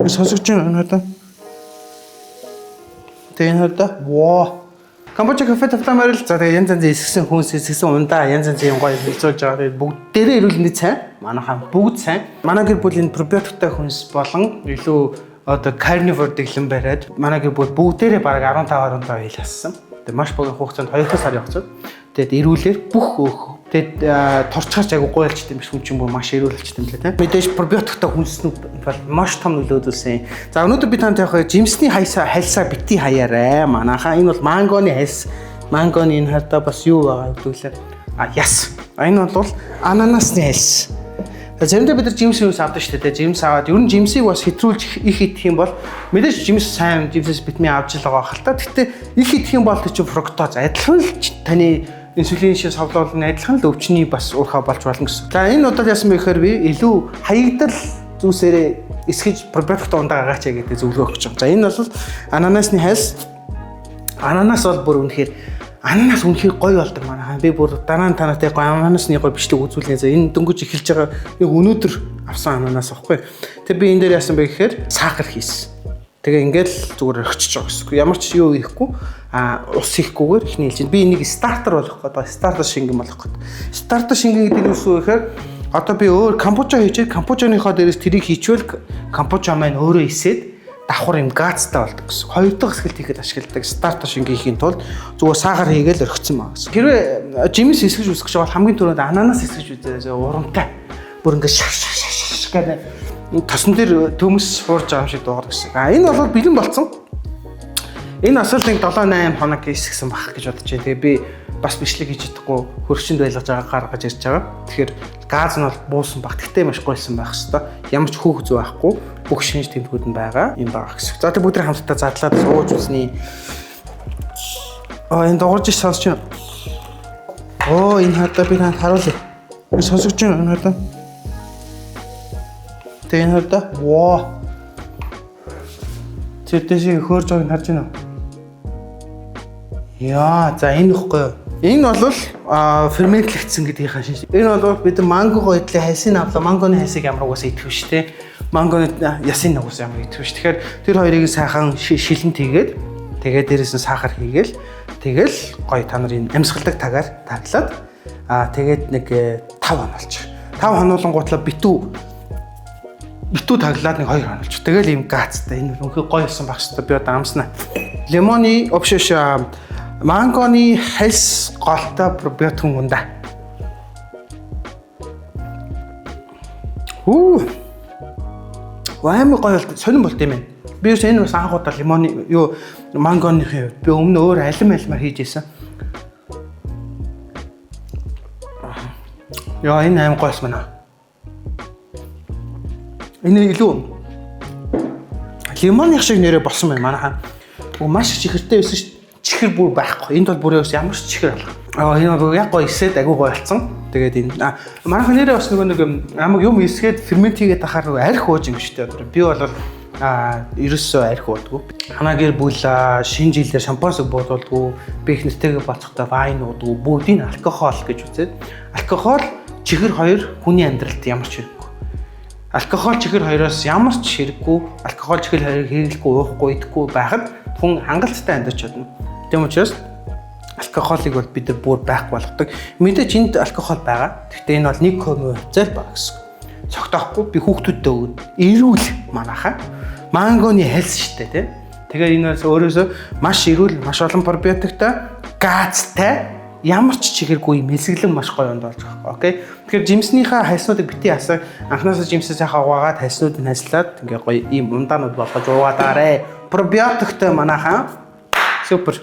сонсогч байна надаа. Тэгээ надаа воо. Камбоча кафе тавтамаар л за тэгээ янз янзын эсгсэн хүнс эсгсэн ундаа янз янзын гоё хэлцүүлж байгаа. Тэгээ бүгдээрээ эрүүлэндээ сайн. Манайхан бүгд сайн. Манай гэр бүлийн пробиотиктай хүнс болон илүү одоо carnivore дэглэм бариад манай гэр бүл бүгдээрээ бараг 15-25 хил ассан. Тэгээ маш богино хугацаанд 2 сар явцад. Тэгээд эрүүлэр бүх өөх. Тэгээд турчгаач айгу гойлчт юм биш хүн чинь маш эрүүлэлчт юм лээ тийм. Мэдээж пробиотиктай хүнснүүд бол маш том нөлөө үзүүлсэн. За өнөөдөр би танд яг жимсний хальсаа бити хаяарай. Манайхаа энэ бол мангоны хальс. Мангоны энэ хардаа бас юу байгаа гэвэл яс. Энэ бол ананасны хальс. Заримдаа бид нар жимс юус авдаг шүү дээ. Жимс аваад ер нь жимсийг бас хэтрүүлж их идэх юм бол мэдээж жимс сайн жимсээс витамин авч л байгаа хальтаа. Гэхдээ их идэх юм бол чи фруктоз адилхан л таны инсулин шиг савлуулна адилхан л өвчний бас уурхай болж болно гэсэн. За энэ удаад яасан бэ гэхээр би илүү хаягдал зүйлсээрээ эсгэж пробиотик ундаа гагаач гэдэг зөвлөгөө өгч байгаа. За энэ бол ананасны хальс. Ананас бол бүр үнэхээр ананас үнэхээр гоё болдог манайхаа. Би бүр дараа нь танаатай гоё ананасны гоё бичлэг үзүүлнэ. За энэ дөнгөж эхэлж байгаа яг өнөөдөр авсан ананас аахгүй. Тэгээ би энэ дээр яасан бэ гэхээр сахар хийсэн. Тэгээ ингээл зүгээр өгчөж байгаа гэсэн. Ямар ч юу ихгүй ус ихгүйгээр ихний хэлж байна. Би энийг стартер болох гэдэг. Стартер шингэн болох гэдэг. Стартер шингэн гэдэг нь юу гэхээр одоо би өөр камбуча хийчихээ камбучаныхоо дээрээс тэрийг хийчихвэл камбуча маань өөрөө исээд давхар юм газтай болдог гэсэн. Хоёр дахь хэсгэлт хийхэд ашигладаг стартер шингээ хийхийн тулд зүгээр сахар хийгээл орхисон маа гэсэн. Хэрвээ жимс эсгэж үсгэж байгаа бол хамгийн түрүүнд ананас эсгэж үзээ урамтай. Бүр ингээд шаш гэдэг тосон дээр төмөс хуурж байгаа юм шиг дуугар гэсэн. Энэ бол бэлэн болцсон. Энэ асуултыг 7-8 хоног эсгсэн байх гэж бодож байна. Тэгээ би бас бичлэг хийж чадахгүй хөрчөнд байлгаж байгаа гаргаж ирж байгаа. Тэгэхээр газ нь бол буусан баг. Тэгтээ маш гойсон байх хэвээр. Ямар ч хөөх зүй байхгүй. Бүх шинж тэмдгүүд нь байгаа. Юм байгаа гэсэн. За тэг бүгд хамтдаа задлаад сууж үзнэ. Энэ дуурж сонсож байна. Энэ хадаа би танд харуулъя. Энэ сонсогч байна хадаа. Тэгээ энэ хадаа воо. Тэтэшиг хөөрж байгааг харж байна уу? Яа, за энэ ихгүй юу? Энэ бол ферментлэгдсэн гэдгийнхаа шинж. Энэ бол бид мангого идлээ хальсын авлаа, мангоны хальсыг ямар угаасаа идэв шүү дээ. Мангоны ясын угаасаа ямар идэв шүү. Тэгэхээр тэр хоёрыг сайхан шилэн тийгээд тэгээд дээрээс нь сахар хийгээл тэгэл гоё та нарын амьсгалдаг тагаар таглаад тэгээд нэг 5 хоног болчих. 5 хонуулангуутлаа битүү таглаад нэг 2 хоног болчих. Тэгэл ийм гаацтай энэ үнхээр гоё болсон байх шүү. Би одоо амснаа. Лимоны опшиш мангоны хальс голтой пробиотик ундаа. Вайм гоё болтой сонирн болт юм байна. Би юус энэ бас анхудаа лимоны юу мангоны хувьд би өмнө өөр алимаар хийж ийсэн. Яа энэ аим гоёс мана. Энэ илүү лимоны шиг нэрээ болсон байна манайхаа. Маш чихэртэй байсан шүү. Чихэр бүр байхгүй. Энд бол бүрээс ямар ч чихэр алга. Энэ бол яг гоё эсээд агүй гоё болсон. Тэгээд энэ манайхаа нэрээ бас нэг амаг юм эсгээд фермент хийгээд тахаар арх ууж юм шүү дээ. Би бол ерөөсөө арх уудаггүй. Ханаа гэр бүл шинэ жилээр шампанс буудуулдаггүй. Би их нэртэйгээ бацхтаа вайн уудаггүй. Бүгдийг алкогол гэж үзээд. Алкогол чихэр хоёр хүний амьдралд ямар ч хэрэггүй. Алкогол чихэр хоёроос ямар ч хэрэггүй. Алкогол чихэр хоёрыг хэрэглэхгүй, уухгүй, идэхгүй байхад хүн хангалттай амьдарч чадна. Тийм учраас алкоголыг бол бид нар бүр байхгүй болгодог. Мэдээж энд алкогол байгаа. Гэхдээ энэ бол 1% хязгаар байгаа гэсэн. Цогтоохгүй би хүүхдүүдэд өгнө. Эрүүл манайхаа мангоны хальс штэ тий. Тэгэхээр энэ бас өөрөөсөө маш эрүүл, маш олон пробиотиктай, газтай, ямар ч чихэргүй мэсгэлэн маш гоё онд болж байгаа. Окей. Тэгэхээр жимснийхаа хальснуудыг бити асаа анхнаасаа жимсээ сайхан угаагаад хальснууд нь хаслаад ингээ гоё ийм ундаанууд болгож уугаадаарэ. Пробиотиктай манайхаа супер